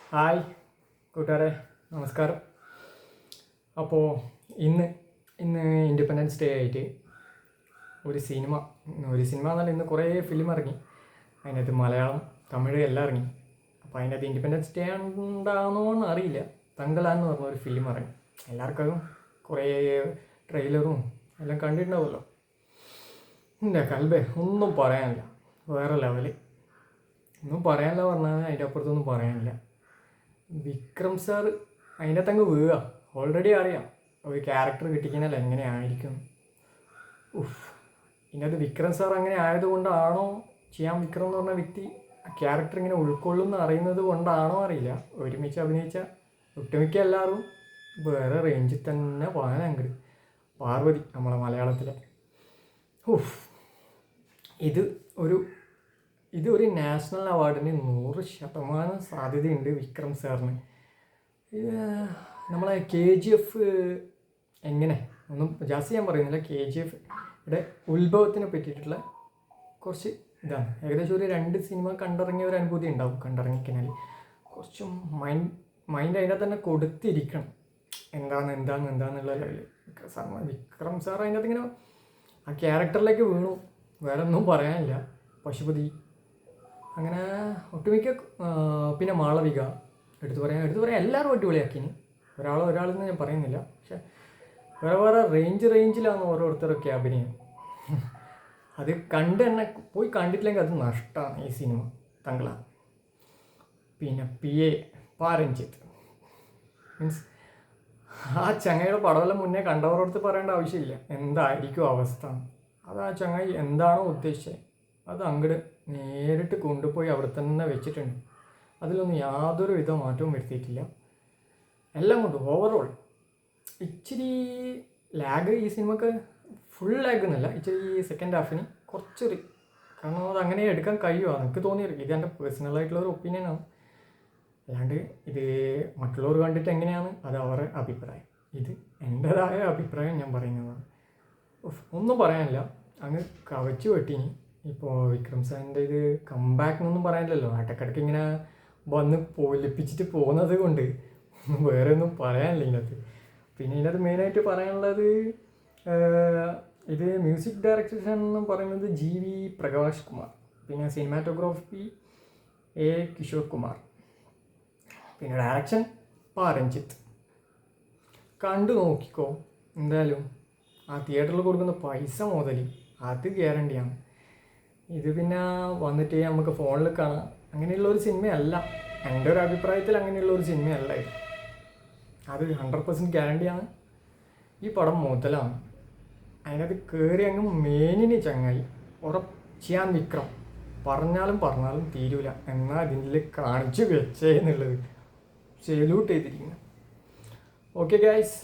Hi കൂട്ടുകാരെ, നമസ്കാരം. അപ്പോൾ ഇന്ന് ഇന്ന് ഇൻഡിപെൻഡൻസ് ഡേ ആയിട്ട് ഒരു സിനിമ എന്നല്ല, ഇന്ന് കുറേ ഫിലിം ഇറങ്ങി. അതിനകത്ത് മലയാളം, തമിഴ് എല്ലാം ഇറങ്ങി. അപ്പോൾ അതിനകത്ത് ഇൻഡിപെൻഡൻസ് ഡേ ഉണ്ടാകുന്നോന്ന് അറിയില്ല, തങ്കലാൻ എന്ന് പറഞ്ഞ ഒരു ഫിലിം ഇറങ്ങി. എല്ലാവർക്കും കുറേ ട്രെയിലറും എല്ലാം കണ്ടിട്ടുണ്ടാവുമല്ലോ. എൻ്റെ കൽബേ ഒന്നും പറയാനില്ല, വേറെ ലെവല്. ഒന്നും പറയാനില്ല പറഞ്ഞാൽ അതിൻ്റെ അപ്പുറത്തൊന്നും പറയാനില്ല. വിക്രം സാർ അതിൻ്റെ അകത്തങ്ങ് വീഴുക. ഓൾറെഡി അറിയാം ഒരു ക്യാരക്ടർ കിട്ടിക്കഴിഞ്ഞാൽ എങ്ങനെയായിരിക്കും. ഇതിനകത്ത് വിക്രം സാർ അങ്ങനെ ആയതുകൊണ്ടാണോ ചെയ്യാൻ വിക്രം എന്ന് പറഞ്ഞ വ്യക്തി ആ ക്യാരക്ടർ ഇങ്ങനെ ഉൾക്കൊള്ളുമെന്ന് അറിയുന്നത് കൊണ്ടാണോ അറിയില്ല, ഒരുമിച്ച് അഭിനയിച്ച ഒട്ടുമിക്ക എല്ലാവരും വേറെ റേഞ്ചിൽ തന്നെ പോകാൻ അങ്ങോട്ട്. പാർവതി നമ്മളെ മലയാളത്തിലെ ഇതൊരു നാഷണൽ അവാർഡിന് 100% സാധ്യതയുണ്ട് വിക്രം സാറിന്. നമ്മളെ KGF എങ്ങനെ ഒന്നും ജാസ്തി ഞാൻ പറയുന്നില്ല, KGF-യുടെ ഉത്ഭവത്തിനെ പറ്റിയിട്ടുള്ള കുറച്ച് ഇതാണ്. ഏകദേശം ഒരു 2 സിനിമ കണ്ടിറങ്ങിയ ഒരു അനുഭൂതി ഉണ്ടാവും. കണ്ടിറങ്ങിക്കഴിഞ്ഞാൽ കുറച്ചും മൈൻഡ് അതിനകത്ത് തന്നെ കൊടുത്തിരിക്കണം, എന്താണെന്നുള്ള ലെവലിൽ. വിക്രം സാർ അതിനകത്ത് ഇങ്ങനെ ആ ക്യാരക്ടറിലേക്ക് വീണു. വേറെ ഒന്നും പറയാനില്ല. പശുപതി അങ്ങനെ ഒട്ടുമിക്ക, പിന്നെ മാളവിക എടുത്തു പറയാൻ എല്ലാവരും അടിപൊളിയാക്കിന്. ഒരാളെന്ന് ഞാൻ പറയുന്നില്ല, പക്ഷെ വേറെ റേഞ്ചിലാണ് ഓരോരുത്തരൊക്കെ അഭിനയം. അത് തന്നെ പോയി കണ്ടിട്ടില്ലെങ്കിൽ അത് നഷ്ടമാണ് ഈ സിനിമ തങ്കള. പിന്നെ PA പാരഞ്ജിത്ത് മീൻസ് ആ ചങ്ങയുടെ പടമെല്ലാം മുന്നേ കണ്ടവരോടത്ത് പറയേണ്ട ആവശ്യമില്ല എന്തായിരിക്കും അവസ്ഥ. അത് ആ ചങ്ങായി എന്താണോ ഉദ്ദേശിച്ചത് അത് അങ്ങോട്ട് നേരിട്ട് കൊണ്ടുപോയി അവിടെ തന്നെ വെച്ചിട്ടുണ്ട്. അതിലൊന്നും യാതൊരു വിധ മാറ്റവും വരുത്തിയിട്ടില്ല. എല്ലാം കൊണ്ട് ഓവറോൾ ഇച്ചിരി ലാഗ് ഈ സിനിമക്ക്, ഫുൾ ലാഗ് എന്നല്ല, ഇച്ചിരി സെക്കൻഡ് ഹാഫിന് കുറച്ചൊരു, കാരണം അത് അങ്ങനെ എടുക്കാൻ കഴിയുമോ എനിക്ക് തോന്നിയത്. ഇത് എൻ്റെ പേഴ്സണലായിട്ടുള്ളൊരു ഒപ്പീനിയനാണ്. അല്ലാണ്ട് ഇത് മറ്റുള്ളവർ കണ്ടിട്ട് എങ്ങനെയാണ് അത് അവരുടെ അഭിപ്രായം. ഇത് എൻ്റേതായ അഭിപ്രായം ഞാൻ പറയുന്നതാണ്. ഒന്നും പറയാനില്ല, അങ്ങ് കവച്ച് വെട്ടിനി. ഇപ്പോൾ വിക്രം സാറിൻ്റെ ഇത് കംബാക്ക് എന്നൊന്നും പറയാനില്ലല്ലോ. ഇടയ്ക്കിടയ്ക്ക് ഇങ്ങനെ വന്ന് പൊലിപ്പിച്ചിട്ട് പോകുന്നത് കൊണ്ട് വേറെ ഒന്നും പറയാനില്ല ഇതിനകത്ത്. പിന്നെ ഇതിനകത്ത് മെയിനായിട്ട് പറയാനുള്ളത്, ഇത് മ്യൂസിക് ഡയറക്ടർ എന്ന് പറയുന്നത് GV പ്രകാശ് കുമാർ, പിന്നെ സിനിമാറ്റോഗ്രാഫി A കിഷോർ കുമാർ, പിന്നെ ഡയറക്ഷൻ പാരഞ്ജിത്ത്. കണ്ടു നോക്കിക്കോ എന്തായാലും. ആ തിയേറ്ററിൽ കൊടുക്കുന്ന പൈസ മുതൽ അത് ഗ്യാരണ്ടിയാണ്. ഇത് പിന്നെ വന്നിട്ട് നമുക്ക് ഫോണിൽ കാണാം, അങ്ങനെയുള്ളൊരു സിനിമയല്ല. എൻ്റെ ഒരു അഭിപ്രായത്തിൽ അങ്ങനെയുള്ളൊരു സിനിമയല്ല ഇത്. അത് 100% ഗ്യാരണ്ടിയാണ്. ഈ പടം മുതലാണ്. അതിനകത്ത് കയറി അങ്ങ് മേനിന് ചങ്ങായി ചെയ്യാൻ വിക്രം പറഞ്ഞാലും തീരൂല, എന്നാൽ അതിൽ കാണിച്ചു വെച്ചേ എന്നുള്ളത് സെല്യൂട്ട് ചെയ്തിരിക്കുന്നു. Okay guys.